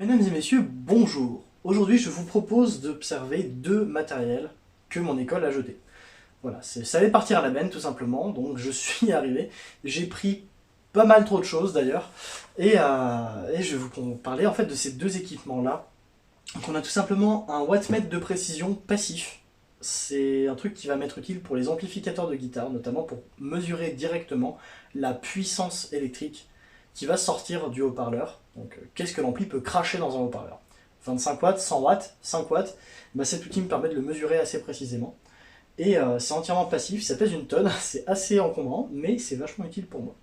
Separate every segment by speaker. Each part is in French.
Speaker 1: Mesdames et messieurs, bonjour. Aujourd'hui, je vous propose d'observer deux matériels que mon école a jetés. Voilà, ça allait partir à la benne tout simplement, donc je suis arrivé. J'ai pris pas mal trop de choses d'ailleurs, et je vais vous parler en fait de ces deux équipements-là. Donc on a tout simplement un wattmètre de précision passif. C'est un truc qui va m'être utile pour les amplificateurs de guitare, notamment pour mesurer directement la puissance électrique qui va sortir du haut-parleur. Donc qu'est-ce que l'ampli peut cracher dans un haut-parleur? 25 watts, 100 watts, 5 watts, bah, cet outil me permet de le mesurer assez précisément. Et c'est entièrement passif, ça pèse une tonne, c'est assez encombrant, mais c'est vachement utile pour moi.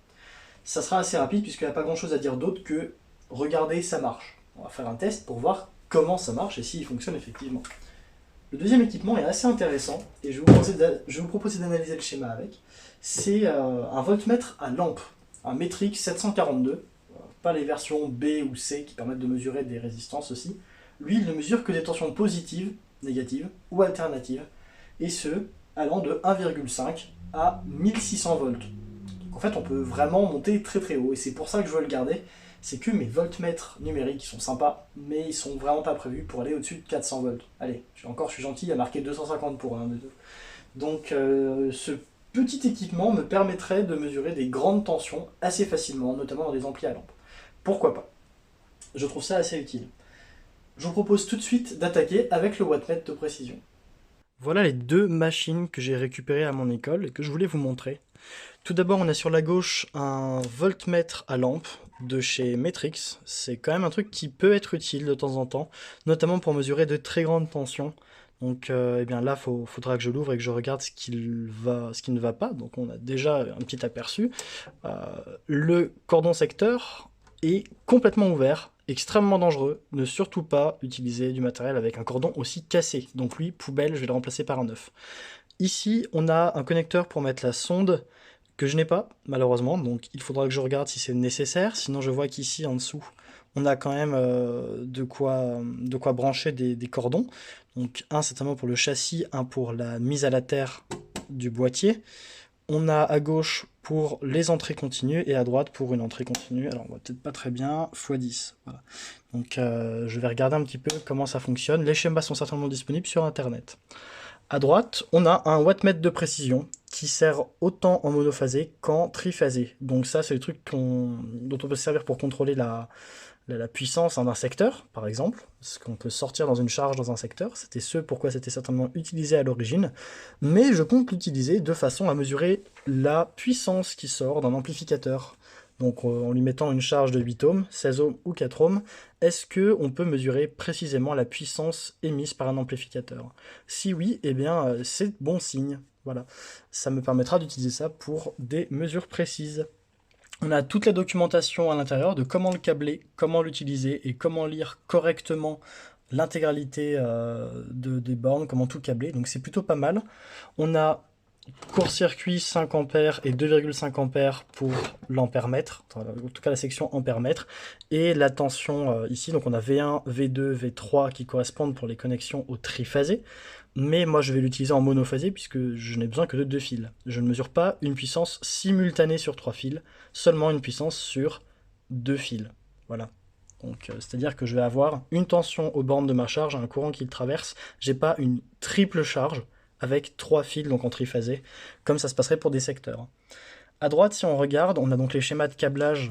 Speaker 1: Ça sera assez rapide puisqu'il n'y a pas grand chose à dire d'autre que regardez, ça marche. On va faire un test pour voir comment ça marche et s'il fonctionne effectivement. Le deuxième équipement est assez intéressant et je vais vous proposer d'analyser le schéma avec. C'est un voltmètre à lampe, un Metrix 742, pas les versions B ou C qui permettent de mesurer des résistances aussi. Lui, il ne mesure que des tensions positives, négatives ou alternatives, et ce, allant de 1,5 à 1600 volts. Donc en fait, on peut vraiment monter très très haut, et c'est pour ça que je veux le garder. C'est que mes voltmètres numériques sont sympas, mais ils sont vraiment pas prévus pour aller au-dessus de 400 volts. Allez, je suis gentil, il y a marqué 250 pour un des deux. Donc ce petit équipement me permettrait de mesurer des grandes tensions assez facilement, notamment dans des amplis à lampe. Pourquoi pas? Je trouve ça assez utile. Je vous propose tout de suite d'attaquer avec le wattmètre de précision. Voilà les deux machines que j'ai récupérées à mon école et que je voulais vous montrer. Tout d'abord, on a sur la gauche un voltmètre à lampe de chez Metrix. C'est quand même un truc qui peut être utile de temps en temps, notamment pour mesurer de très grandes tensions. Donc eh bien là, faudra que je l'ouvre et que je regarde ce qui ne va pas. Donc on a déjà un petit aperçu. Euh, le cordon secteur est complètement ouvert, extrêmement dangereux. Ne surtout pas utiliser du matériel avec un cordon aussi cassé. Donc lui, poubelle, je vais le remplacer par un neuf. Ici, on a un connecteur pour mettre la sonde que je n'ai pas, malheureusement, donc il faudra que je regarde si c'est nécessaire. Sinon, je vois qu'ici, en dessous, on a quand même de quoi brancher des cordons. Donc un certainement pour le châssis, un pour la mise à la terre du boîtier. On a à gauche pour les entrées continues et à droite pour une entrée continue. Alors on voit peut-être pas très bien, x10. Voilà. Donc je vais regarder un petit peu comment ça fonctionne. Les schémas sont certainement disponibles sur internet. À droite, on a un wattmètre de précision qui sert autant en monophasé qu'en triphasé. Donc ça, c'est le truc dont on peut se servir pour contrôler la puissance d'un secteur, par exemple, ce qu'on peut sortir dans une charge dans un secteur. C'était ce pourquoi c'était certainement utilisé à l'origine. Mais je compte l'utiliser de façon à mesurer la puissance qui sort d'un amplificateur. Donc en lui mettant une charge de 8 ohms, 16 ohms ou 4 ohms, est-ce qu'on peut mesurer précisément la puissance émise par un amplificateur? Si oui, eh bien c'est bon signe. Voilà. Ça me permettra d'utiliser ça pour des mesures précises. On a toute la documentation à l'intérieur de comment le câbler, comment l'utiliser et comment lire correctement l'intégralité des bornes, comment tout câbler. Donc c'est plutôt pas mal. On a court-circuit 5 ampères et 2,5 ampères pour l'ampère-mètre, en tout cas la section ampère-mètre, et la tension ici, donc on a V1, V2, V3 qui correspondent pour les connexions au triphasé, mais moi je vais l'utiliser en monophasé puisque je n'ai besoin que de 2 fils. Je ne mesure pas une puissance simultanée sur 3 fils, seulement une puissance sur 2 fils. Voilà. Donc, c'est-à-dire que je vais avoir une tension aux bornes de ma charge, un courant qui le traverse, j'ai pas une triple charge, avec 3 fils donc en triphasé, comme ça se passerait pour des secteurs. À droite, si on regarde, on a donc les schémas de câblage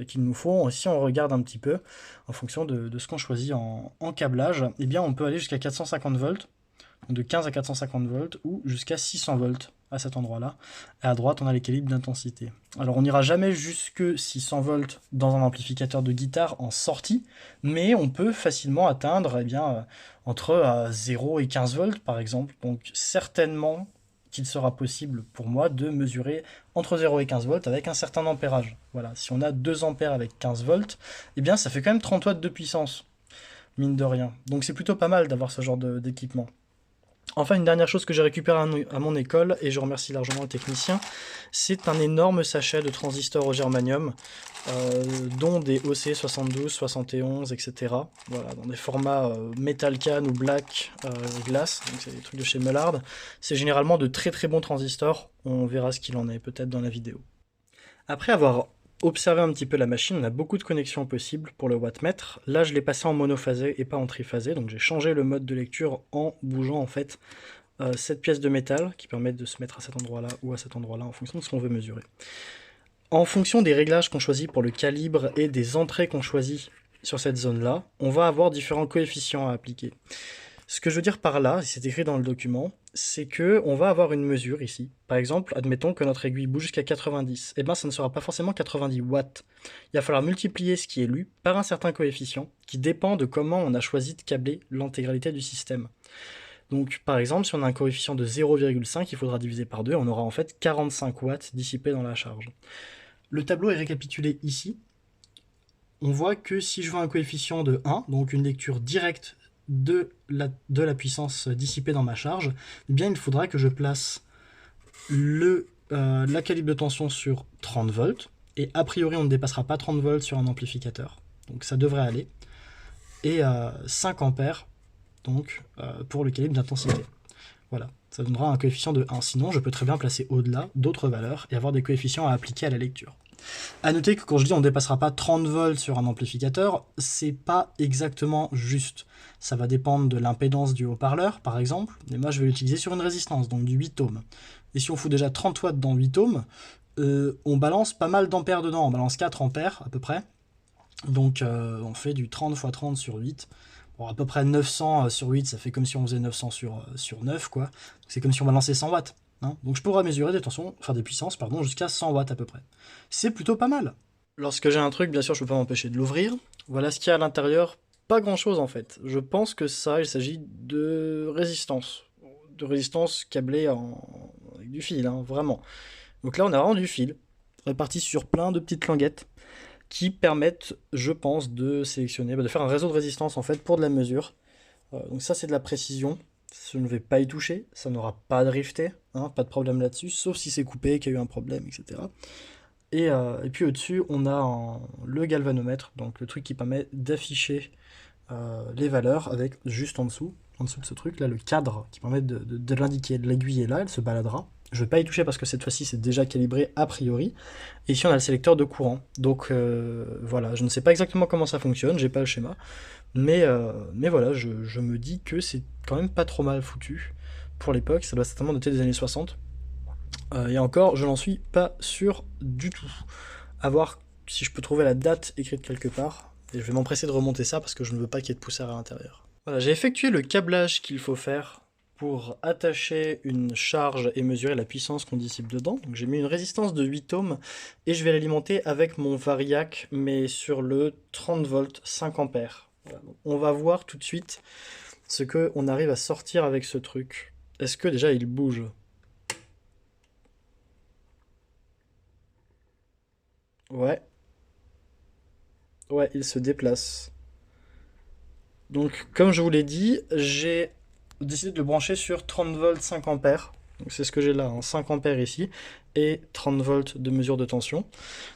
Speaker 1: qu'il nous faut. Si on regarde un petit peu, en fonction de ce qu'on choisit en câblage, eh bien on peut aller jusqu'à 450 volts, de 15 à 450 volts, ou jusqu'à 600 volts à cet endroit-là. Et à droite, on a l'équilibre d'intensité. Alors on n'ira jamais jusque 600 volts dans un amplificateur de guitare en sortie, mais on peut facilement atteindre entre 0 et 15 volts par exemple. Donc certainement qu'il sera possible pour moi de mesurer entre 0 et 15 volts avec un certain ampérage. Voilà, si on a 2 ampères avec 15 volts, eh bien ça fait quand même 30 watts de puissance, mine de rien. Donc c'est plutôt pas mal d'avoir ce genre d'équipement. Enfin, une dernière chose que j'ai récupérée à mon école, et je remercie largement le technicien, c'est un énorme sachet de transistors au germanium, dont des OC 72, 71, etc. Voilà, dans des formats metal can ou black glass, donc c'est des trucs de chez Mellard. C'est généralement de très très bons transistors, on verra ce qu'il en est peut-être dans la vidéo. Après avoir observer un petit peu la machine, on a beaucoup de connexions possibles pour le wattmètre. Là, je l'ai passé en monophasé et pas en triphasé, donc j'ai changé le mode de lecture en bougeant en fait cette pièce de métal qui permet de se mettre à cet endroit-là ou à cet endroit-là en fonction de ce qu'on veut mesurer. En fonction des réglages qu'on choisit pour le calibre et des entrées qu'on choisit sur cette zone-là, on va avoir différents coefficients à appliquer. Ce que je veux dire par là, c'est écrit dans le document, c'est que on va avoir une mesure ici. Par exemple, admettons que notre aiguille bouge jusqu'à 90. Eh bien, ça ne sera pas forcément 90 watts. Il va falloir multiplier ce qui est lu par un certain coefficient qui dépend de comment on a choisi de câbler l'intégralité du système. Donc, par exemple, si on a un coefficient de 0,5, il faudra diviser par 2, on aura en fait 45 watts dissipés dans la charge. Le tableau est récapitulé ici. On voit que si je veux un coefficient de 1, donc une lecture directe de la puissance dissipée dans ma charge, eh bien il faudra que je place la calibre de tension sur 30 volts, et a priori on ne dépassera pas 30 volts sur un amplificateur, donc ça devrait aller, et 5 ampères donc, pour le calibre d'intensité. Voilà, ça donnera un coefficient de 1, sinon je peux très bien placer au-delà d'autres valeurs et avoir des coefficients à appliquer à la lecture. A noter que quand je dis on ne dépassera pas 30 volts sur un amplificateur, c'est pas exactement juste. Ça va dépendre de l'impédance du haut-parleur, par exemple, et moi je vais l'utiliser sur une résistance, donc du 8 ohms. Et si on fout déjà 30 watts dans 8 ohms, on balance pas mal d'ampères dedans, on balance 4 ampères à peu près. Donc on fait du 30 x 30 sur 8. Bon, à peu près 900 sur 8, ça fait comme si on faisait 900 sur 9, quoi. C'est comme si on balançait 100 watts. Hein. Donc je pourrais mesurer des puissances jusqu'à 100 watts à peu près. C'est plutôt pas mal. Lorsque j'ai un truc, bien sûr, je peux pas m'empêcher de l'ouvrir. Voilà ce qu'il y a à l'intérieur. Pas grand chose en fait. Je pense que ça, il s'agit de résistance. De résistance câblée avec du fil, hein, vraiment. Donc là, on a vraiment du fil, réparti sur plein de petites languettes qui permettent, je pense, de sélectionner, de faire un réseau de résistance en fait pour de la mesure. Donc ça, c'est de la précision. Je ne vais pas y toucher, ça n'aura pas drifté, hein, pas de problème là-dessus, sauf si c'est coupé, qu'il y a eu un problème, etc. Et puis au-dessus, on a le galvanomètre, donc le truc qui permet d'afficher les valeurs avec juste en dessous de ce truc, là, le cadre qui permet de l'indiquer. L'aiguille est là, elle se baladera. Je ne vais pas y toucher parce que cette fois-ci, c'est déjà calibré a priori. Et ici, on a le sélecteur de courant. Donc voilà, je ne sais pas exactement comment ça fonctionne, j'ai pas le schéma. Mais voilà, je me dis que c'est quand même pas trop mal foutu pour l'époque. Ça doit certainement dater des années 60. Et encore, je n'en suis pas sûr du tout. À voir si je peux trouver la date écrite quelque part. Et je vais m'empresser de remonter ça parce que je ne veux pas qu'il y ait de poussière à l'intérieur. Voilà, j'ai effectué le câblage qu'il faut faire pour attacher une charge et mesurer la puissance qu'on dissipe dedans. Donc j'ai mis une résistance de 8 ohms et je vais l'alimenter avec mon variac, mais sur le 30 volts 5 ampères. Voilà, on va voir tout de suite ce qu'on arrive à sortir avec ce truc. Est-ce que déjà il bouge ? Ouais. Ouais, il se déplace. Donc, comme je vous l'ai dit, j'ai décidé de le brancher sur 30 volts 5 ampères. Donc, c'est ce que j'ai là, hein, 5 ampères ici, et 30 volts de mesure de tension.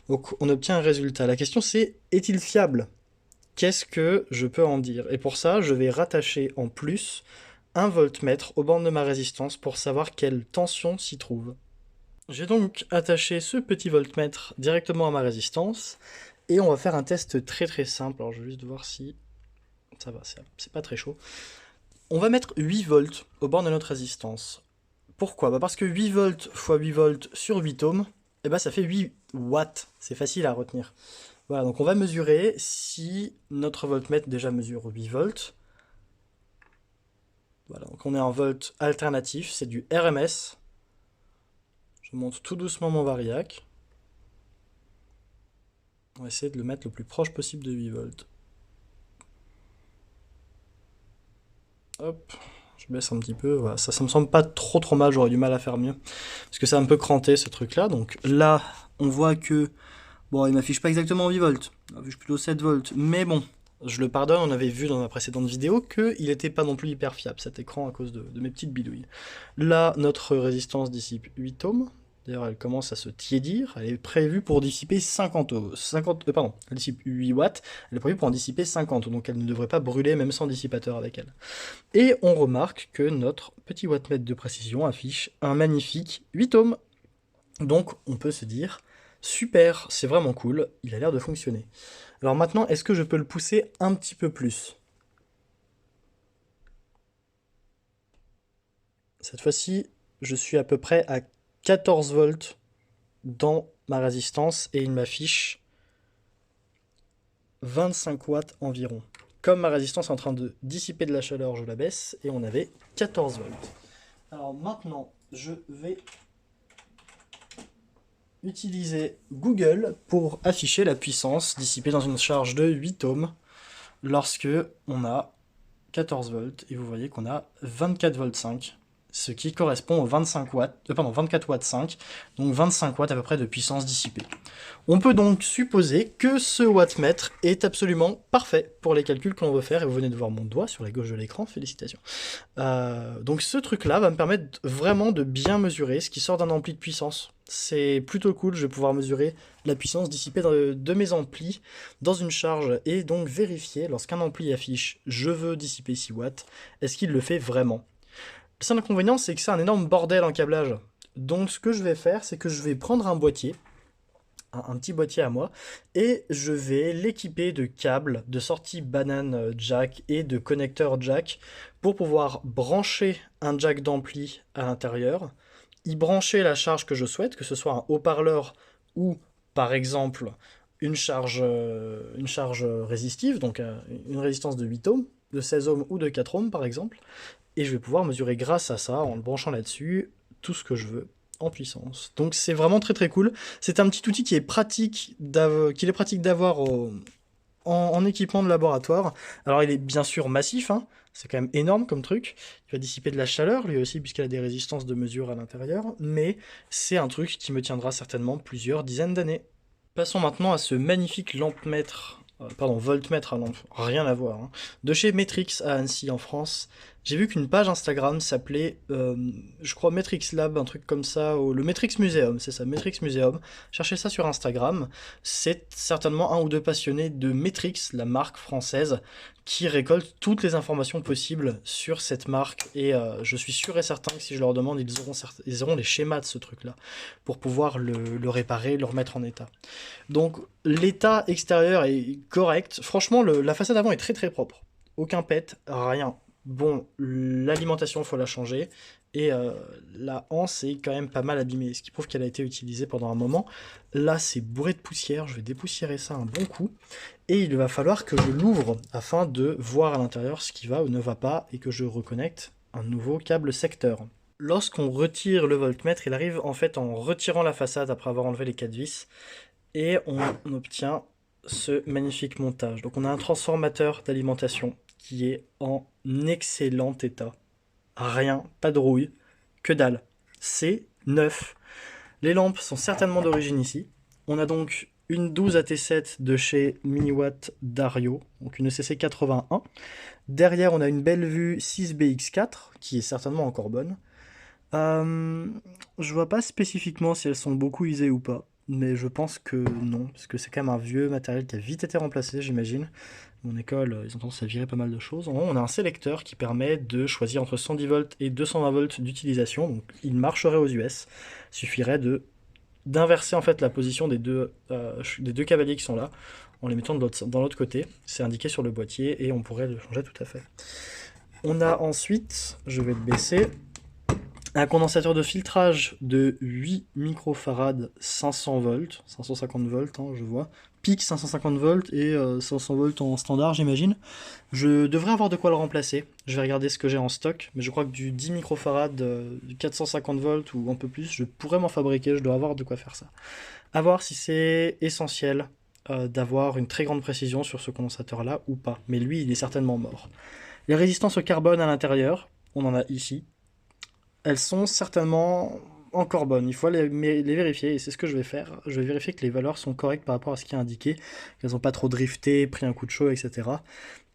Speaker 1: Donc, on obtient un résultat. La question c'est, est-il fiable ? Qu'est-ce que je peux en dire ? Et pour ça, je vais rattacher en plus un voltmètre aux bornes de ma résistance pour savoir quelle tension s'y trouve. J'ai donc attaché ce petit voltmètre directement à ma résistance, et on va faire un test très très simple. Alors je vais juste voir si ça va, c'est pas très chaud. On va mettre 8 volts aux bornes de notre résistance. Pourquoi ? Parce que 8 volts x 8 volts sur 8 ohms, eh ben ça fait 8 watts. C'est facile à retenir. Voilà, donc on va mesurer si notre voltmètre déjà mesure 8 volts. Voilà, donc on est en volt alternatif, c'est du RMS. Je monte tout doucement mon variac. On va essayer de le mettre le plus proche possible de 8 volts. Hop, je baisse un petit peu, voilà, ça me semble pas trop mal, j'aurais du mal à faire mieux. Parce que c'est un peu cranté ce truc là, donc là on voit que, bon il m'affiche pas exactement 8 volts, il m'affiche plutôt 7 volts, mais bon, je le pardonne, on avait vu dans ma précédente vidéo qu'il n'était pas non plus hyper fiable cet écran à cause de mes petites bidouilles. Là notre résistance dissipe 8 ohms, d'ailleurs elle commence à se tiédir, elle est prévue pour dissiper 50 ohms, elle dissipe 8 watts, elle est prévue pour en dissiper 50, donc elle ne devrait pas brûler même sans dissipateur avec elle. Et on remarque que notre petit wattmètre de précision affiche un magnifique 8 ohms. Donc on peut se dire, Super, c'est vraiment cool, il a l'air de fonctionner. Alors maintenant, est-ce que je peux le pousser un petit peu plus? Cette fois-ci, je suis à peu près à 14 volts dans ma résistance et il m'affiche 25 watts environ. Comme ma résistance est en train de dissiper de la chaleur, je la baisse et on avait 14 volts. Alors maintenant, je vais utiliser Google pour afficher la puissance dissipée dans une charge de 8 ohms lorsque on a 14 volts et vous voyez qu'on a 24 volts 5, ce qui correspond aux 25 watts, pardon, 24 watts 5, donc 25 watts à peu près de puissance dissipée. On peut donc supposer que ce wattmètre est absolument parfait pour les calculs que l'on veut faire, et vous venez de voir mon doigt sur la gauche de l'écran, félicitations. Donc ce truc-là va me permettre vraiment de bien mesurer ce qui sort d'un ampli de puissance. C'est plutôt cool, je vais pouvoir mesurer la puissance dissipée de mes amplis dans une charge et donc vérifier lorsqu'un ampli affiche je veux dissiper 6 watts, est-ce qu'il le fait vraiment. Le seul inconvénient, c'est que c'est un énorme bordel en câblage. Donc ce que je vais faire, c'est que je vais prendre un boîtier, un petit boîtier à moi, et je vais l'équiper de câbles, de sortie banane jack et de connecteurs jack pour pouvoir brancher un jack d'ampli à l'intérieur, y brancher la charge que je souhaite, que ce soit un haut-parleur ou par exemple une charge résistive, donc une résistance de 8 ohms, de 16 ohms ou de 4 ohms par exemple, et je vais pouvoir mesurer grâce à ça, en le branchant là-dessus, tout ce que je veux en puissance. Donc c'est vraiment très très cool. C'est un petit outil qui est pratique d'avoir en équipement de laboratoire. Alors il est bien sûr massif, hein, c'est quand même énorme comme truc. Il va dissiper de la chaleur lui aussi puisqu'il a des résistances de mesure à l'intérieur, mais c'est un truc qui me tiendra certainement plusieurs dizaines d'années. Passons maintenant à ce magnifique lampmètre, pardon, voltmètre à lampe, rien à voir, hein, de chez Metrix à Annecy en France. J'ai vu qu'une page Instagram s'appelait, je crois, Metrix Lab, un truc comme ça, ou le Metrix Museum, c'est ça, Metrix Museum. Cherchez ça sur Instagram. C'est certainement un ou deux passionnés de Metrix, la marque française, qui récoltent toutes les informations possibles sur cette marque. Et je suis sûr et certain que si je leur demande, ils auront les schémas de ce truc-là, pour pouvoir le réparer, le remettre en état. Donc l'état extérieur est correct. Franchement, la façade avant est très très propre. Aucun pet, rien. Bon, l'alimentation, faut la changer. Et la anse est quand même pas mal abîmée, ce qui prouve qu'elle a été utilisée pendant un moment. Là, c'est bourré de poussière. Je vais dépoussiérer ça un bon coup. Et il va falloir que je l'ouvre afin de voir à l'intérieur ce qui va ou ne va pas et que je reconnecte un nouveau câble secteur. Lorsqu'on retire le voltmètre, il arrive en fait en retirant la façade après avoir enlevé les 4 vis et on obtient ce magnifique montage. Donc on a un transformateur d'alimentation qui est en excellent état. Rien, pas de rouille, que dalle. C'est neuf. Les lampes sont certainement d'origine ici. On a donc une 12 AT7 de chez Milliwatt Dario, donc une ECC 81. Derrière, on a une Bellevue 6BX4, qui est certainement encore bonne. Je vois pas spécifiquement si elles sont beaucoup usées ou pas, mais je pense que non, parce que c'est quand même un vieux matériel qui a vite été remplacé, j'imagine. Mon école, ils ont tendance à virer pas mal de choses. En haut, on a un sélecteur qui permet de choisir entre 110 volts et 220 volts d'utilisation, donc il marcherait aux US. Il suffirait d'inverser en fait la position des deux cavaliers qui sont là, en les mettant dans l'autre côté. C'est indiqué sur le boîtier et on pourrait le changer tout à fait. On a ensuite, je vais le baisser, un condensateur de filtrage de 8 microfarads 500 volts, 550 volts, hein, je vois, pic 550 volts et 500 volts en standard, j'imagine. Je devrais avoir de quoi le remplacer. Je vais regarder ce que j'ai en stock, mais je crois que du 10 microfarads, du 450 volts ou un peu plus, je pourrais m'en fabriquer, je dois avoir de quoi faire ça. À voir si c'est essentiel d'avoir une très grande précision sur ce condensateur-là ou pas, mais lui, il est certainement mort. Les résistances au carbone à l'intérieur, on en a ici. Elles sont certainement encore bonnes. Il faut les vérifier et c'est ce que je vais faire. Je vais vérifier que les valeurs sont correctes par rapport à ce qui est indiqué, qu'elles n'ont pas trop drifté, pris un coup de chaud, etc.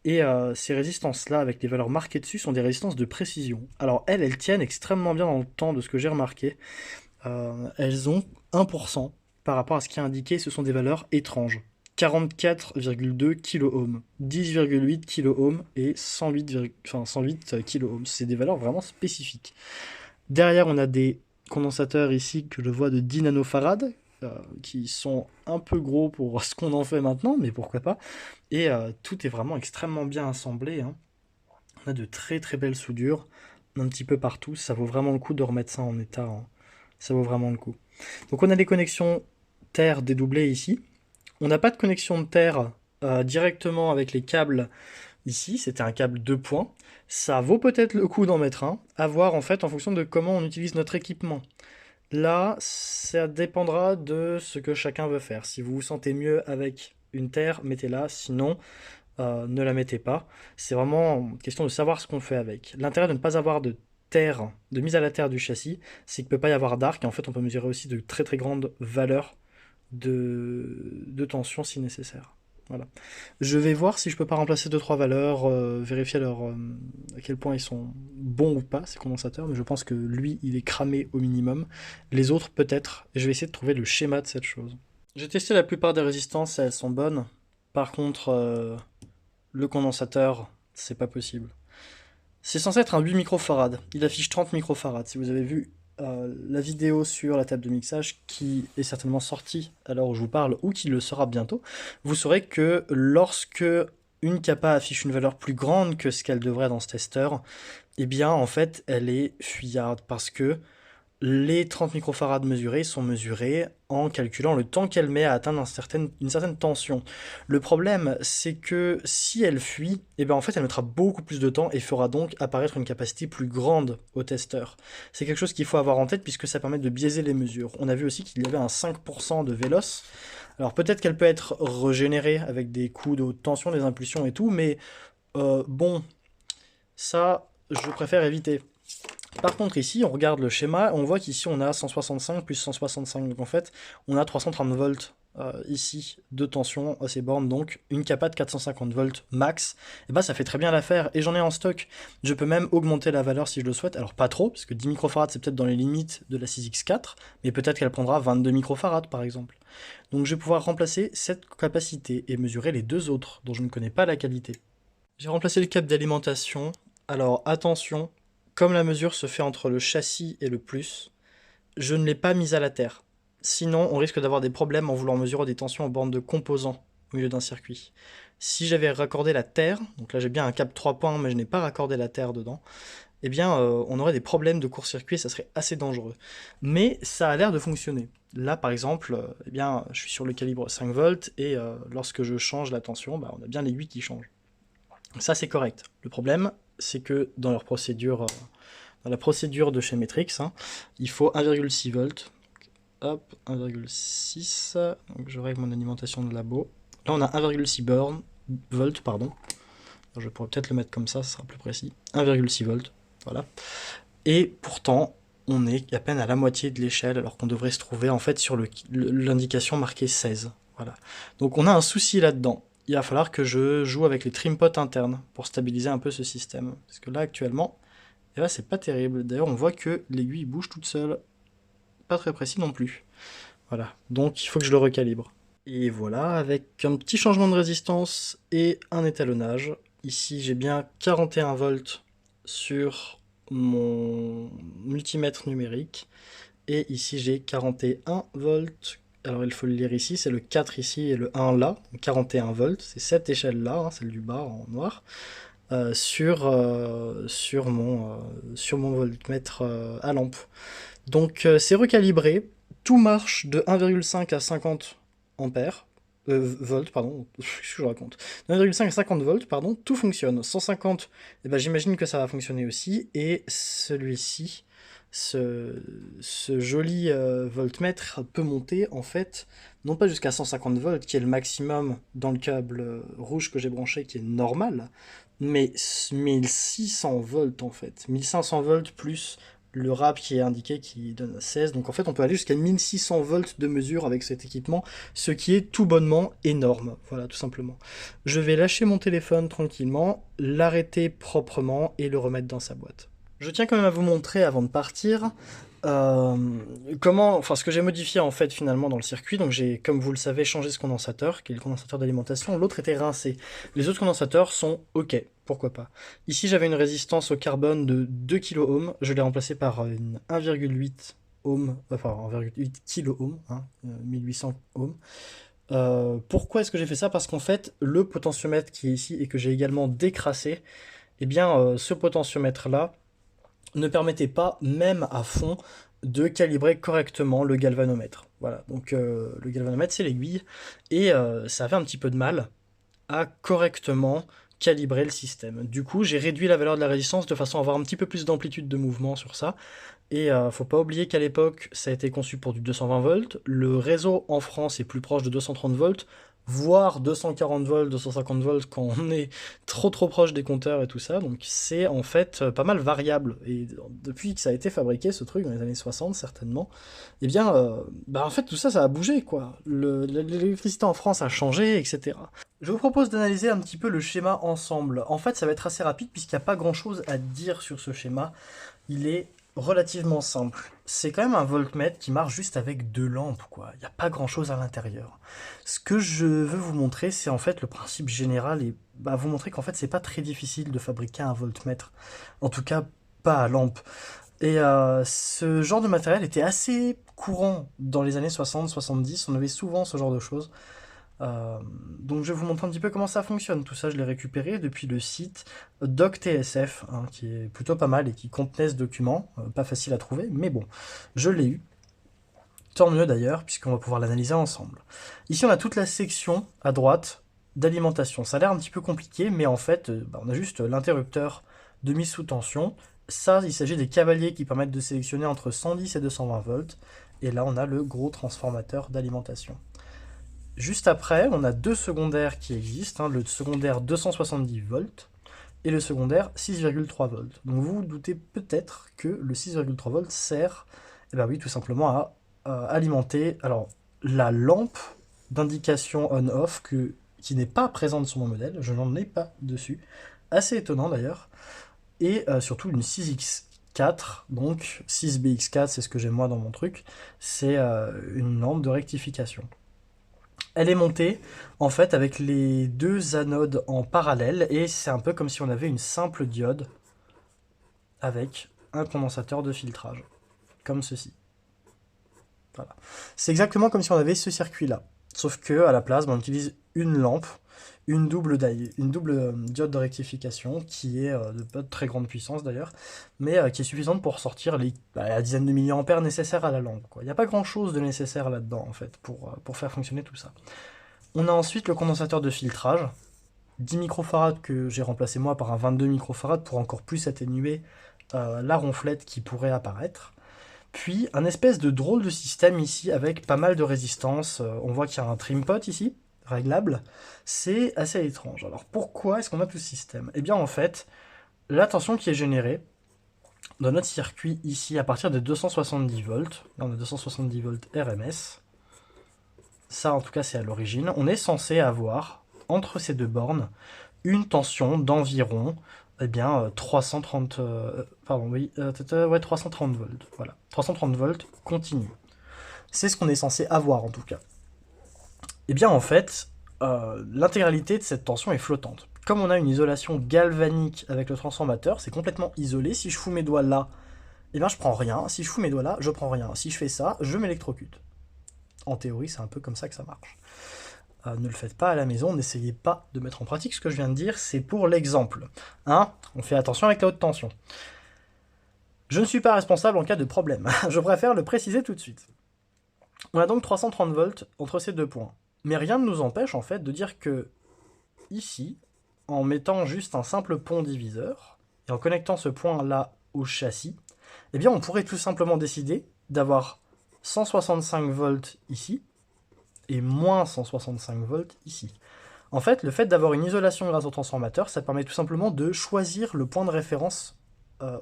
Speaker 1: Et ces résistances-là, avec les valeurs marquées dessus, sont des résistances de précision. Alors elles tiennent extrêmement bien dans le temps de ce que j'ai remarqué. Elles ont 1% par rapport à ce qui est indiqué, ce sont des valeurs étranges. 44,2 kOhm, 10,8 kOhm et 108 kOhm. C'est des valeurs vraiment spécifiques. Derrière, on a des condensateurs ici que je vois de 10 nanofarad, qui sont un peu gros pour ce qu'on en fait maintenant, mais pourquoi pas. Et tout est vraiment extrêmement bien assemblé, hein. On a de très très belles soudures, un petit peu partout. Ça vaut vraiment le coup de remettre ça en état, hein. Ça vaut vraiment le coup. Donc on a des connexions terre dédoublées ici. On n'a pas de connexion de terre directement avec les câbles ici. C'était un câble 2 points. Ça vaut peut-être le coup d'en mettre un, à voir en fait en fonction de comment on utilise notre équipement. Là, ça dépendra de ce que chacun veut faire. Si vous vous sentez mieux avec une terre, mettez-la. Sinon, ne la mettez pas. C'est vraiment question de savoir ce qu'on fait avec. L'intérêt de ne pas avoir de terre, de mise à la terre du châssis, c'est qu'il ne peut pas y avoir d'arc. Et en fait, on peut mesurer aussi de très très grandes valeurs de tension si nécessaire. Voilà. Je vais voir si je peux pas remplacer 2-3 valeurs, vérifier à quel point ils sont bons ou pas, ces condensateurs, mais je pense que lui, il est cramé au minimum. Les autres, peut-être. Je vais essayer de trouver le schéma de cette chose. J'ai testé la plupart des résistances et elles sont bonnes. Par contre, le condensateur, c'est pas possible. C'est censé être un 8 microfarad. Il affiche 30 microfarad. Si vous avez vu la vidéo sur la table de mixage qui est certainement sortie à l'heure où je vous parle ou qui le sera bientôt, vous saurez que lorsque une capa affiche une valeur plus grande que ce qu'elle devrait dans ce testeur, eh bien en fait elle est fuyarde parce que les 30 microfarads mesurés sont mesurés en calculant le temps qu'elle met à atteindre une certaine tension. Le problème, c'est que si elle fuit, eh ben en fait, elle mettra beaucoup plus de temps et fera donc apparaître une capacité plus grande au testeur. C'est quelque chose qu'il faut avoir en tête puisque ça permet de biaiser les mesures. On a vu aussi qu'il y avait un 5% de véloce. Alors peut-être qu'elle peut être régénérée avec des coups de haute tension, des impulsions et tout, mais bon, ça, je préfère éviter. Par contre ici, on regarde le schéma, on voit qu'ici on a 165 plus 165, donc en fait on a 330 volts ici de tension à ces bornes, donc une capa de 450 volts max, et bah ça fait très bien l'affaire, et j'en ai en stock. Je peux même augmenter la valeur si je le souhaite, alors pas trop, parce que 10 microfarads c'est peut-être dans les limites de la 6X4, mais peut-être qu'elle prendra 22 microfarads par exemple. Donc je vais pouvoir remplacer cette capacité et mesurer les deux autres, dont je ne connais pas la qualité. J'ai remplacé le câble d'alimentation, alors attention, comme la mesure se fait entre le châssis et le plus, je ne l'ai pas mise à la terre. Sinon, on risque d'avoir des problèmes en voulant mesurer des tensions aux bornes de composants au milieu d'un circuit. Si j'avais raccordé la terre, donc là j'ai bien un câble 3 points mais je n'ai pas raccordé la terre dedans, eh bien on aurait des problèmes de court-circuit et ça serait assez dangereux. Mais ça a l'air de fonctionner. Là par exemple, eh bien, je suis sur le calibre 5 volts et lorsque je change la tension, bah, on a bien les 8 qui changent. Ça c'est correct. Le problème, c'est que dans leur procédure, dans la procédure de chez Matrix, hein, il faut 1,6 volts. Hop, 1,6. Donc je règle mon alimentation de labo. Là on a 1,6 volts, pardon. Alors, je pourrais peut-être le mettre comme ça sera plus précis. 1,6 volts, voilà. Et pourtant, on est à peine à la moitié de l'échelle, alors qu'on devrait se trouver en fait sur l'indication marquée 16. Voilà. Donc on a un souci là-dedans. Il va falloir que je joue avec les trim pots internes pour stabiliser un peu ce système. Parce que là, actuellement, eh ben, c'est pas terrible. D'ailleurs, on voit que l'aiguille bouge toute seule. Pas très précis non plus. Voilà. Donc, il faut que je le recalibre. Et voilà, avec un petit changement de résistance et un étalonnage. Ici, j'ai bien 41 volts sur mon multimètre numérique. Et ici, j'ai 41 volts. Alors il faut le lire ici, c'est le 4 ici et le 1 là, 41 volts, c'est cette échelle-là, hein, celle du bas en noir, sur mon voltmètre à lampe. Donc c'est recalibré, tout marche de 1,5 à 50 ampères, volts, pardon, qu'est-ce que je raconte, de 1,5 à 50 volts, pardon, tout fonctionne. 150, eh ben, j'imagine que ça va fonctionner aussi, et celui-ci, ce joli voltmètre peut monter en fait, non pas jusqu'à 150 volts qui est le maximum dans le câble rouge que j'ai branché qui est normal, mais 1600 volts en fait. 1500 volts plus le RAP qui est indiqué qui donne 16, donc en fait on peut aller jusqu'à 1600 volts de mesure avec cet équipement, ce qui est tout bonnement énorme, voilà tout simplement. Je vais lâcher mon téléphone tranquillement, l'arrêter proprement et le remettre dans sa boîte. Je tiens quand même à vous montrer avant de partir ce que j'ai modifié en fait finalement dans le circuit. Donc j'ai, comme vous le savez, changé ce condensateur, qui est le condensateur d'alimentation. L'autre était rincé. Les autres condensateurs sont ok, pourquoi pas. Ici j'avais une résistance au carbone de 2 kΩ, je l'ai remplacé par une 1,8 ohms, enfin 1,8 kilo-ohms, hein, 1800 ohms. Pourquoi est-ce que j'ai fait ça? Parce qu'en fait, le potentiomètre qui est ici et que j'ai également décrassé, eh bien, ce potentiomètre-là ne permettait pas, même à fond, de calibrer correctement le galvanomètre. Voilà, donc le galvanomètre, c'est l'aiguille, et ça avait un petit peu de mal à correctement calibrer le système. Du coup, j'ai réduit la valeur de la résistance de façon à avoir un petit peu plus d'amplitude de mouvement sur ça. Et faut pas oublier qu'à l'époque, ça a été conçu pour du 220 volts. Le réseau en France est plus proche de 230 volts, voire 240 volts, 250 volts quand on est trop proche des compteurs et tout ça. Donc c'est en fait pas mal variable. Et depuis que ça a été fabriqué, ce truc, dans les années 60 certainement, eh bien, en fait tout ça, ça a bougé, quoi. L'électricité en France a changé, etc. Je vous propose d'analyser un petit peu le schéma ensemble. En fait, ça va être assez rapide puisqu'il n'y a pas grand-chose à dire sur ce schéma. Il est relativement simple. C'est quand même un voltmètre qui marche juste avec deux lampes, quoi. Il n'y a pas grand-chose à l'intérieur. Ce que je veux vous montrer, c'est en fait le principe général et vous montrer qu'en fait, c'est pas très difficile de fabriquer un voltmètre. En tout cas, pas à lampe. Et ce genre de matériel était assez courant dans les années 60-70. On avait souvent ce genre de choses. Donc je vais vous montrer un petit peu comment ça fonctionne. Tout ça, je l'ai récupéré depuis le site DocTSF, hein, qui est plutôt pas mal et qui contenait ce document. Pas facile à trouver, mais bon, je l'ai eu. Tant mieux d'ailleurs, puisqu'on va pouvoir l'analyser ensemble. Ici, on a toute la section à droite d'alimentation. Ça a l'air un petit peu compliqué, mais en fait, on a juste l'interrupteur de mise sous tension. Ça, il s'agit des cavaliers qui permettent de sélectionner entre 110 et 220 volts. Et là, on a le gros transformateur d'alimentation. Juste après, on a deux secondaires qui existent, hein, le secondaire 270 volts et le secondaire 6,3 volts. Donc vous vous doutez peut-être que le 6,3 volts sert, oui, tout simplement à alimenter la lampe d'indication on-off qui n'est pas présente sur mon modèle, je n'en ai pas dessus, assez étonnant d'ailleurs, et surtout une 6X4, donc 6BX4, c'est ce que j'ai moi dans mon truc, c'est une lampe de rectification. Elle est montée en fait avec les deux anodes en parallèle et c'est un peu comme si on avait une simple diode avec un condensateur de filtrage, comme ceci. Voilà. C'est exactement comme si on avait ce circuit-là, sauf que à la place, on utilise une lampe, une double diode de rectification qui est de pas de très grande puissance d'ailleurs, mais qui est suffisante pour sortir la dizaine de milliampères nécessaires à la lampe. Il n'y a pas grand-chose de nécessaire là-dedans en fait pour faire fonctionner tout ça. On a ensuite le condensateur de filtrage, 10 microfarads que j'ai remplacé moi par un 22 microfarads pour encore plus atténuer la ronflette qui pourrait apparaître. Puis un espèce de drôle de système ici avec pas mal de résistance. On voit qu'il y a un trim pot ici, réglable. C'est assez étrange. Alors pourquoi est-ce qu'on a tout ce système? Eh bien en fait, la tension qui est générée dans notre circuit ici à partir de 270 volts, là on a 270 volts RMS, ça en tout cas c'est à l'origine, on est censé avoir entre ces deux bornes une tension d'environ 330 volts. Voilà, 330 volts continu. C'est ce qu'on est censé avoir en tout cas. Et bien en fait, l'intégralité de cette tension est flottante. Comme on a une isolation galvanique avec le transformateur, c'est complètement isolé. Si je fous mes doigts là, je prends rien. Si je fous mes doigts là, je prends rien. Si je fais ça, je m'électrocute. En théorie, c'est un peu comme ça que ça marche. Ne le faites pas à la maison, n'essayez pas de mettre en pratique ce que je viens de dire, c'est pour l'exemple. Hein, on fait attention avec la haute tension. Je ne suis pas responsable en cas de problème, je préfère le préciser tout de suite. On a donc 330 volts entre ces deux points. Mais rien ne nous empêche en fait de dire que ici, en mettant juste un simple pont diviseur, et en connectant ce point-là au châssis, on pourrait tout simplement décider d'avoir 165 volts ici, et moins 165 volts ici. En fait, le fait d'avoir une isolation grâce au transformateur, ça permet tout simplement de choisir le point de référence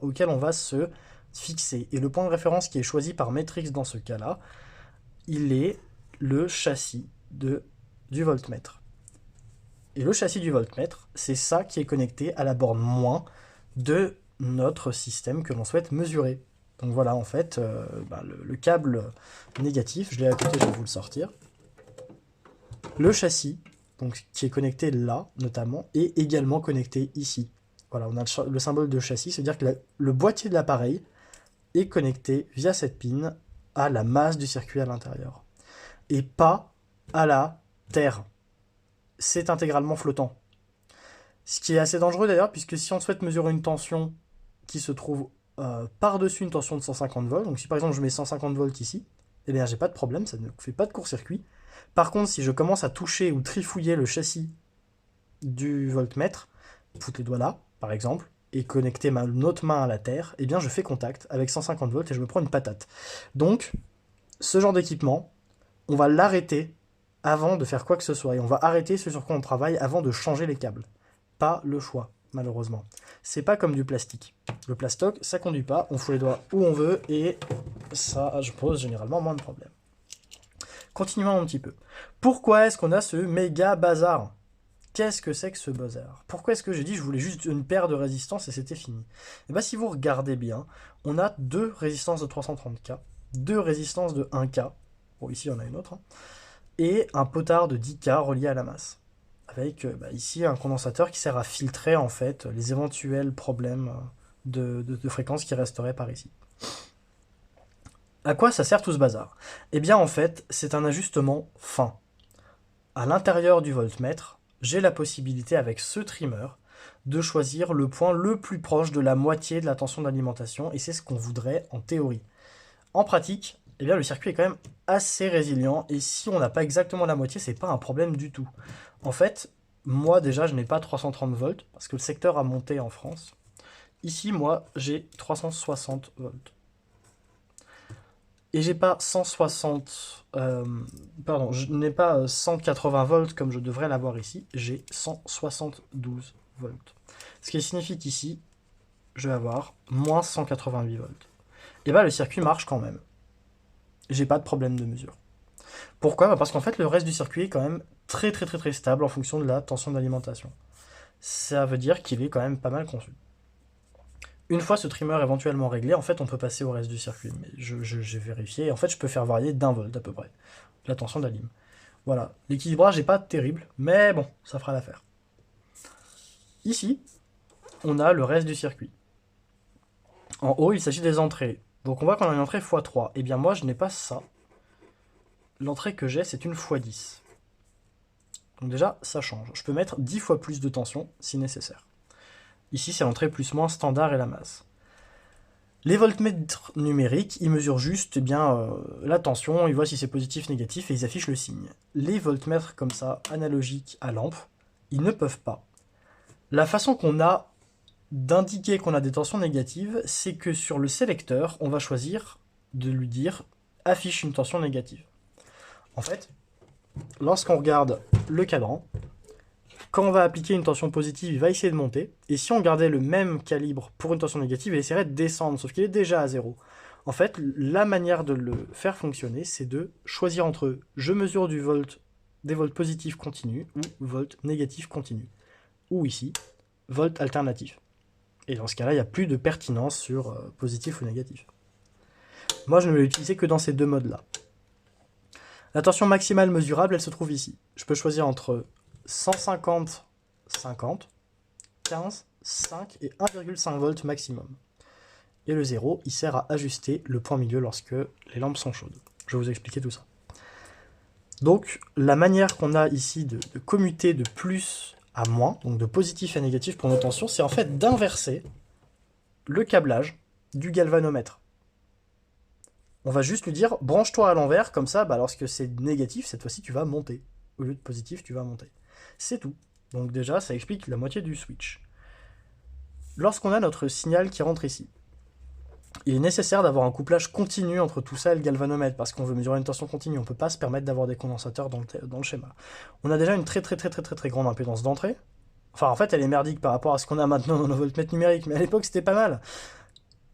Speaker 1: auquel on va se fixer. Et le point de référence qui est choisi par Matrix dans ce cas-là, il est le châssis du voltmètre. Et le châssis du voltmètre, c'est ça qui est connecté à la borne moins de notre système que l'on souhaite mesurer. Donc voilà, en fait, le câble négatif, je l'ai à côté, je vais vous le sortir. Le châssis, donc, qui est connecté là, notamment, est également connecté ici. Voilà, on a le symbole de châssis, c'est-à-dire que le boîtier de l'appareil est connecté via cette pin à la masse du circuit à l'intérieur. Et pas à la terre. C'est intégralement flottant. Ce qui est assez dangereux d'ailleurs, puisque si on souhaite mesurer une tension qui se trouve par-dessus une tension de 150 volts, donc si par exemple je mets 150 volts ici, eh bien j'ai pas de problème, ça ne fait pas de court-circuit. Par contre, si je commence à toucher ou trifouiller le châssis du voltmètre, foutre les doigts là, par exemple, et connecter ma autre main à la terre, eh bien je fais contact avec 150 volts et je me prends une patate. Donc, ce genre d'équipement, on va l'arrêter avant de faire quoi que ce soit, et on va arrêter ce sur quoi on travaille avant de changer les câbles. Pas le choix, malheureusement. C'est pas comme du plastique. Le plastoc, ça conduit pas, on fout les doigts où on veut, et ça pose généralement moins de problèmes. Continuons un petit peu. Pourquoi est-ce qu'on a ce méga bazar? Qu'est-ce que c'est que ce bazar? Pourquoi est-ce que j'ai dit que je voulais juste une paire de résistances et c'était fini? Et bien si vous regardez bien, on a deux résistances de 330K, deux résistances de 1K, bon ici on a une autre, hein, et un potard de 10K relié à la masse. Avec ici un condensateur qui sert à filtrer en fait les éventuels problèmes de fréquence qui resteraient par ici. À quoi ça sert tout ce bazar? Eh bien en fait, c'est un ajustement fin. À l'intérieur du voltmètre, j'ai la possibilité avec ce trimmer de choisir le point le plus proche de la moitié de la tension d'alimentation, et c'est ce qu'on voudrait en théorie. En pratique, eh bien, le circuit est quand même assez résilient, et si on n'a pas exactement la moitié, c'est pas un problème du tout. En fait, moi déjà, je n'ai pas 330 volts, parce que le secteur a monté en France. Ici, moi, j'ai 360 volts. Et j'ai pas 160... pardon, je n'ai pas 180 volts comme je devrais l'avoir ici, j'ai 172 volts. Ce qui signifie qu'ici, je vais avoir moins 188 volts. Et bien le circuit marche quand même. J'ai pas de problème de mesure. Pourquoi? Parce qu'en fait le reste du circuit est quand même très stable en fonction de la tension d'alimentation. Ça veut dire qu'il est quand même pas mal conçu. Une fois ce trimmer éventuellement réglé, en fait on peut passer au reste du circuit. Mais j'ai vérifié, et en fait je peux faire varier d'1 volt à peu près la tension d'alim. Voilà, l'équilibrage n'est pas terrible, mais bon, ça fera l'affaire. Ici, on a le reste du circuit. En haut, il s'agit des entrées. Donc on voit qu'on a une entrée x3. Et bien moi, je n'ai pas ça. L'entrée que j'ai, c'est une x10. Donc déjà, ça change. Je peux mettre 10 fois plus de tension si nécessaire. Ici, c'est l'entrée plus-moins standard et la masse. Les voltmètres numériques, ils mesurent juste la tension, ils voient si c'est positif, négatif, et ils affichent le signe. Les voltmètres comme ça, analogiques à lampe, ils ne peuvent pas. La façon qu'on a d'indiquer qu'on a des tensions négatives, c'est que sur le sélecteur, on va choisir de lui dire « affiche une tension négative ». En fait, lorsqu'on regarde le cadran, quand on va appliquer une tension positive, il va essayer de monter. Et si on gardait le même calibre pour une tension négative, il essaierait de descendre, sauf qu'il est déjà à 0. En fait, la manière de le faire fonctionner, c'est de choisir entre je mesure des volts positifs continus ou volts négatifs continus. Ou ici, volts alternatifs. Et dans ce cas-là, il n'y a plus de pertinence sur positif ou négatif. Moi, je ne vais l'utiliser que dans ces deux modes-là. La tension maximale mesurable, elle se trouve ici. Je peux choisir entre 150, 50, 15, 5 et 1,5 volts maximum. Et le 0, il sert à ajuster le point milieu lorsque les lampes sont chaudes. Je vais vous expliquer tout ça. Donc, la manière qu'on a ici de commuter de plus à moins, donc de positif à négatif pour nos tensions, c'est en fait d'inverser le câblage du galvanomètre. On va juste lui dire, branche-toi à l'envers, comme ça, lorsque c'est négatif, cette fois-ci, tu vas monter. Au lieu de positif, tu vas monter. C'est tout. Donc déjà, ça explique la moitié du switch. Lorsqu'on a notre signal qui rentre ici, il est nécessaire d'avoir un couplage continu entre tout ça et le galvanomètre, parce qu'on veut mesurer une tension continue. On ne peut pas se permettre d'avoir des condensateurs dans le schéma. On a déjà une très grande impédance d'entrée. Enfin, en fait, elle est merdique par rapport à ce qu'on a maintenant dans nos voltmètres numériques, mais à l'époque, c'était pas mal.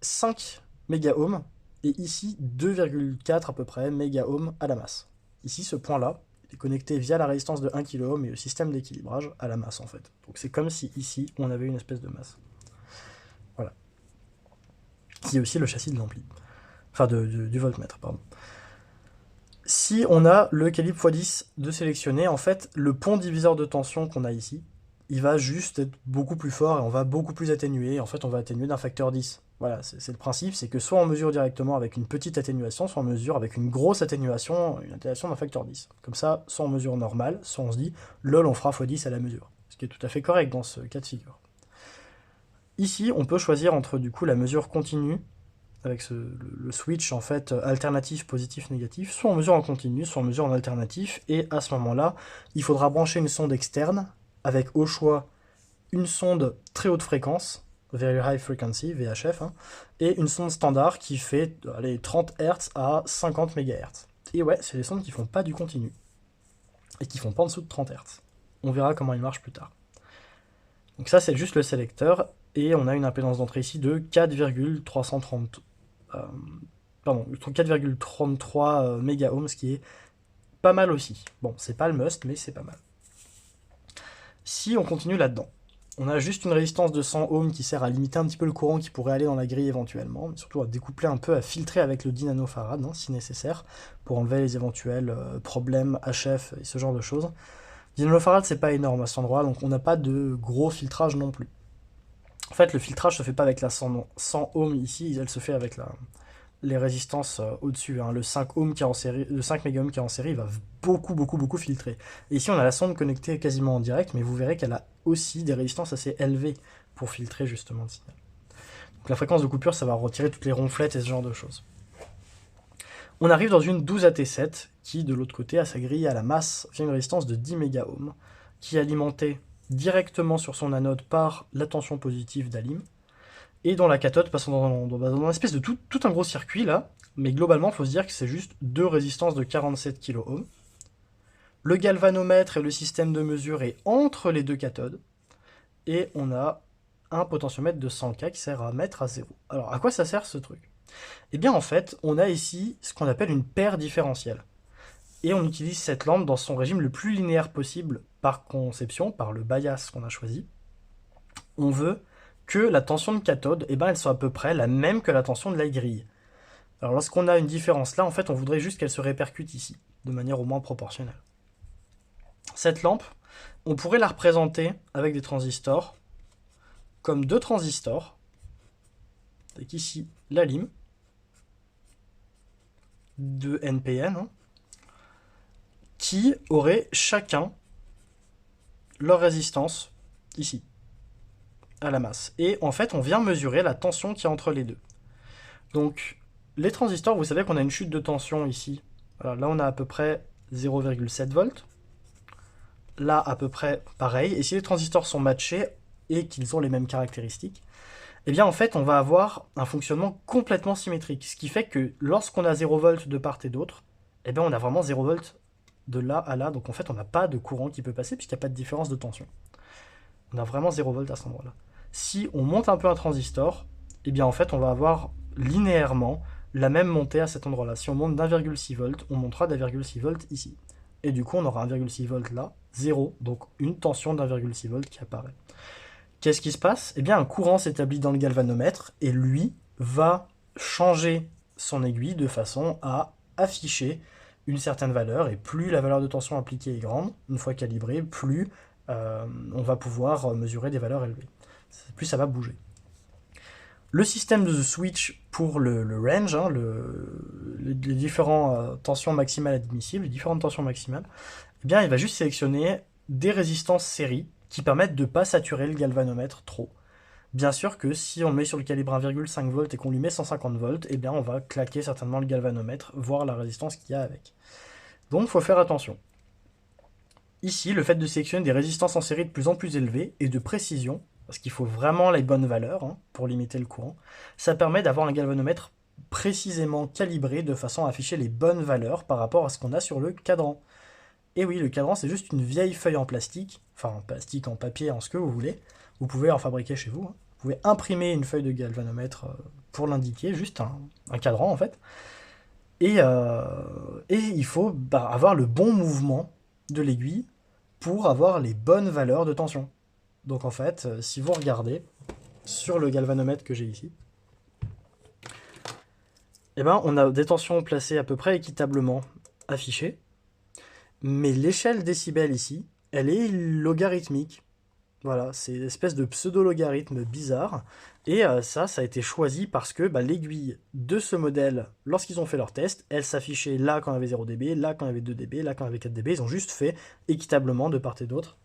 Speaker 1: 5 mégaohms, et ici 2,4 à peu près mégaohms à la masse. Ici, ce point-là est connecté via la résistance de 1 kΩ et le système d'équilibrage à la masse en fait. Donc c'est comme si ici, on avait une espèce de masse. Voilà. Qui est aussi le châssis de l'ampli. Enfin, du voltmètre, pardon. Si on a le calibre x10 de sélectionner, en fait, le pont diviseur de tension qu'on a ici, il va juste être beaucoup plus fort et on va beaucoup plus atténuer. En fait, on va atténuer d'un facteur 10. Voilà, c'est le principe, c'est que soit on mesure directement avec une petite atténuation, soit on mesure avec une grosse atténuation, une atténuation d'un facteur 10. Comme ça, soit on mesure normal, soit on se dit, lol, on fera x10 à la mesure. Ce qui est tout à fait correct dans ce cas de figure. Ici, on peut choisir entre du coup la mesure continue, avec le switch en fait alternatif, positif, négatif, soit on mesure en continu, soit on mesure en alternatif, et à ce moment-là, il faudra brancher une sonde externe, avec au choix une sonde très haute fréquence, Very High Frequency, VHF, hein, et une sonde standard qui fait allez, 30 Hz à 50 MHz. Et ouais, c'est les sondes qui font pas du continu, et qui font pas en dessous de 30 Hz. On verra comment ils marchent plus tard. Donc ça, c'est juste le sélecteur, et on a une impédance d'entrée ici de 4,330 4,33 mégaohms, ce qui est pas mal aussi. Bon, c'est pas le must, mais c'est pas mal. Si on continue là-dedans, on a juste une résistance de 100 ohms qui sert à limiter un petit peu le courant qui pourrait aller dans la grille éventuellement, mais surtout à découpler un peu, à filtrer avec le 10 nanofarad, hein, si nécessaire, pour enlever les éventuels problèmes HF et ce genre de choses. 10 nanofarad, c'est pas énorme à cet endroit, donc on n'a pas de gros filtrage non plus. En fait, le filtrage se fait pas avec la 100 ohms ici, elle se fait avec les résistances au-dessus. Hein. Le 5 ohm qui est en série, le 5 mégaohm qui est en série va beaucoup filtrer. Et ici, on a la sonde connectée quasiment en direct, mais vous verrez qu'elle a aussi des résistances assez élevées pour filtrer justement le signal. Donc la fréquence de coupure, ça va retirer toutes les ronflettes et ce genre de choses. On arrive dans une 12AT7 qui, de l'autre côté, à sa grille à la masse, fait une résistance de 10 mégaohms, qui est alimentée directement sur son anode par la tension positive d'Alim, et dans la cathode passant dans une espèce de tout un gros circuit là, mais globalement il faut se dire que c'est juste deux résistances de 47 kΩ. Le galvanomètre et le système de mesure est entre les deux cathodes, et on a un potentiomètre de 100K qui sert à mettre à zéro. Alors à quoi ça sert ce truc? Eh bien en fait, on a ici ce qu'on appelle une paire différentielle. Et on utilise cette lampe dans son régime le plus linéaire possible par conception, par le bias qu'on a choisi. On veut que la tension de cathode, eh ben, elle soit à peu près la même que la tension de la grille. Alors lorsqu'on a une différence là, en fait, on voudrait juste qu'elle se répercute ici, de manière au moins proportionnelle. Cette lampe, on pourrait la représenter avec des transistors, comme deux transistors, avec ici la lime, de NPN, hein, qui auraient chacun leur résistance ici, à la masse. Et en fait, on vient mesurer la tension qu'il y a entre les deux. Donc, les transistors, vous savez qu'on a une chute de tension ici. Voilà, là, on a à peu près 0,7 volts. Là, à peu près pareil. Et si les transistors sont matchés et qu'ils ont les mêmes caractéristiques, eh bien, en fait, on va avoir un fonctionnement complètement symétrique. Ce qui fait que lorsqu'on a 0 volts de part et d'autre, eh bien, on a vraiment 0 volts de là à là. Donc, en fait, on n'a pas de courant qui peut passer puisqu'il n'y a pas de différence de tension. On a vraiment 0 volts à cet endroit-là. Si on monte un peu un transistor, eh bien, en fait, on va avoir linéairement la même montée à cet endroit-là. Si on monte d'1,6 volts, on montera d'1,6 volts ici. Et du coup, on aura 1,6 volts là, 0, donc une tension d'1,6 volts qui apparaît. Qu'est-ce qui se passe? Eh bien, un courant s'établit dans le galvanomètre et lui va changer son aiguille de façon à afficher une certaine valeur. Et plus la valeur de tension appliquée est grande, une fois calibrée, plus on va pouvoir mesurer des valeurs élevées. Plus ça va bouger. Le système de switch pour le range, hein, les différentes tensions maximales admissibles, les différentes tensions maximales, eh bien, il va juste sélectionner des résistances série qui permettent de ne pas saturer le galvanomètre trop. Bien sûr que si on le met sur le calibre 1,5 volts et qu'on lui met 150 volts, eh bien, on va claquer certainement le galvanomètre, voire la résistance qu'il y a avec. Donc, il faut faire attention. Ici, le fait de sélectionner des résistances en série de plus en plus élevées et de précision, parce qu'il faut vraiment les bonnes valeurs hein, pour limiter le courant, ça permet d'avoir un galvanomètre précisément calibré de façon à afficher les bonnes valeurs par rapport à ce qu'on a sur le cadran. Et oui, le cadran, c'est juste une vieille feuille en plastique, enfin en plastique, en papier, en ce que vous voulez. Vous pouvez en fabriquer chez vous. Hein. Vous pouvez imprimer une feuille de galvanomètre pour l'indiquer, juste un cadran en fait. Et il faut avoir le bon mouvement de l'aiguille pour avoir les bonnes valeurs de tension. Donc en fait, si vous regardez sur le galvanomètre que j'ai ici, eh ben, on a des tensions placées à peu près équitablement affichées, mais l'échelle décibels ici, elle est logarithmique. Voilà, c'est une espèce de pseudo-logarithme bizarre. Et ça a été choisi parce que l'aiguille de ce modèle, lorsqu'ils ont fait leur test, elle s'affichait là quand il y avait 0 dB, là quand il y avait 2 dB, là quand il y avait 4 dB. Ils ont juste fait équitablement de part et d'autre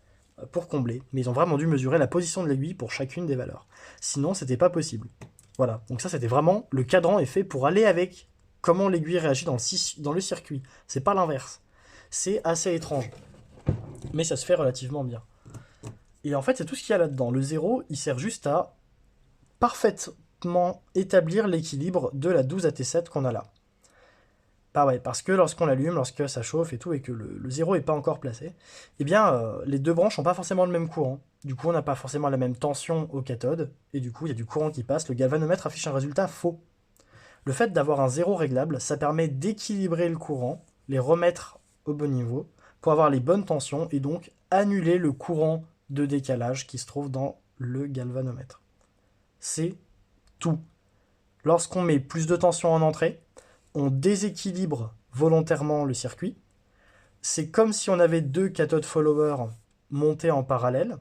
Speaker 1: pour combler. Mais ils ont vraiment dû mesurer la position de l'aiguille pour chacune des valeurs. Sinon, c'était pas possible. Voilà, donc ça c'était vraiment, le cadran est fait pour aller avec comment l'aiguille réagit dans le circuit. C'est pas l'inverse. C'est assez étrange. Mais ça se fait relativement bien. Et en fait, c'est tout ce qu'il y a là-dedans. Le 0, il sert juste à parfaitement établir l'équilibre de la 12 AT7 qu'on a là. Bah ouais, parce que lorsqu'on l'allume, lorsque ça chauffe et tout, et que le 0 n'est pas encore placé, eh bien, les deux branches n'ont pas forcément le même courant. Du coup, on n'a pas forcément la même tension au cathode, et du coup, il y a du courant qui passe. Le galvanomètre affiche un résultat faux. Le fait d'avoir un 0 réglable, ça permet d'équilibrer le courant, les remettre au bon niveau, pour avoir les bonnes tensions, et donc annuler le courant de décalage qui se trouve dans le galvanomètre. C'est tout. Lorsqu'on met plus de tension en entrée, on déséquilibre volontairement le circuit. C'est comme si on avait deux cathodes followers montés en parallèle.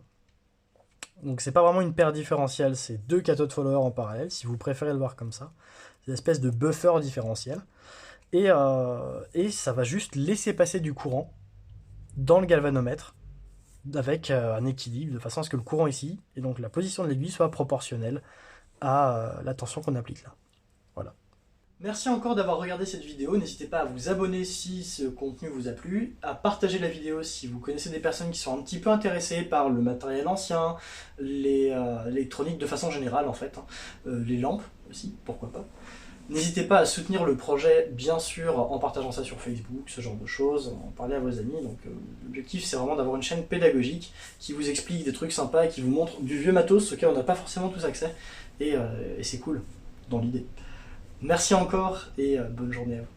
Speaker 1: Donc c'est pas vraiment une paire différentielle, c'est deux cathodes followers en parallèle, si vous préférez le voir comme ça. C'est une espèce de buffer différentiel. Et ça va juste laisser passer du courant dans le galvanomètre avec un équilibre de façon à ce que le courant ici, et donc la position de l'aiguille, soit proportionnelle à la tension qu'on applique là. Voilà. Merci encore d'avoir regardé cette vidéo, n'hésitez pas à vous abonner si ce contenu vous a plu, à partager la vidéo si vous connaissez des personnes qui sont un petit peu intéressées par le matériel ancien, l'électronique de façon générale en fait, les lampes aussi, pourquoi pas. N'hésitez pas à soutenir le projet, bien sûr, en partageant ça sur Facebook, ce genre de choses, en parler à vos amis. Donc l'objectif, c'est vraiment d'avoir une chaîne pédagogique qui vous explique des trucs sympas et qui vous montre du vieux matos auquel on n'a pas forcément tous accès. Et c'est cool, dans l'idée. Merci encore et bonne journée à vous.